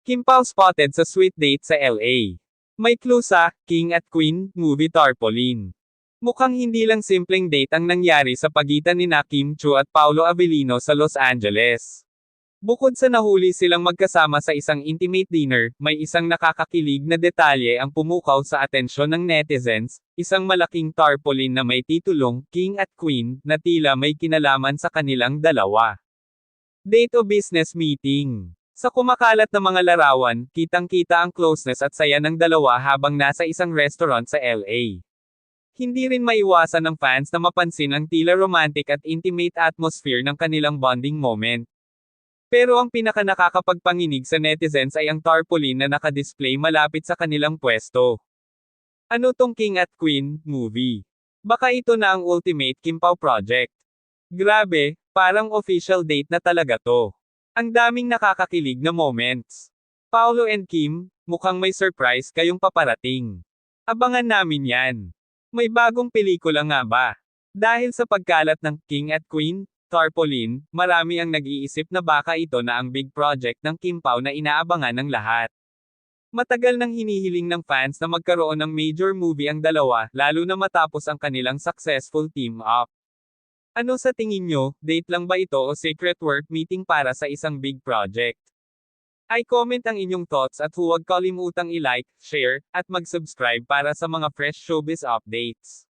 Kim Pao spotted sa sweet date sa LA. May clue sa King at Queen movie tarpaulin. Mukhang hindi lang simpleng date ang nangyari sa pagitan ni Kim Chiu at Paolo Avellino sa Los Angeles. Bukod sa nahuli silang magkasama sa isang intimate dinner, may isang nakakakilig na detalye ang pumukaw sa atensyon ng netizens, isang malaking tarpaulin na may titulong King at Queen na tila may kinalaman sa kanilang dalawa. Date o business meeting. Sa kumakalat na mga larawan, kitang-kita ang closeness at saya ng dalawa habang nasa isang restaurant sa LA. Hindi rin maiwasan ng fans na mapansin ang tila romantic at intimate atmosphere ng kanilang bonding moment. Pero ang pinakanakakapagpanginig sa netizens ay ang tarpaulin na nakadisplay malapit sa kanilang pwesto. Ano tong King at Queen movie? Baka ito na ang ultimate Kim Pao project. Grabe, parang official date na talaga to. Ang daming nakakakilig na moments. Paolo and Kim, mukhang may surprise kayong paparating. Abangan namin yan. May bagong pelikula nga ba? Dahil sa pagkalat ng King at Queen tarpaulin, marami ang nag-iisip na baka ito na ang big project ng Kim Pao na inaabangan ng lahat. Matagal nang hinihiling ng fans na magkaroon ng major movie ang dalawa, lalo na matapos ang kanilang successful team-up. Ano sa tingin nyo, date lang ba ito o secret work meeting para sa isang big project? I-comment ang inyong thoughts at huwag kalimutang i-like, share, at mag-subscribe para sa mga fresh showbiz updates.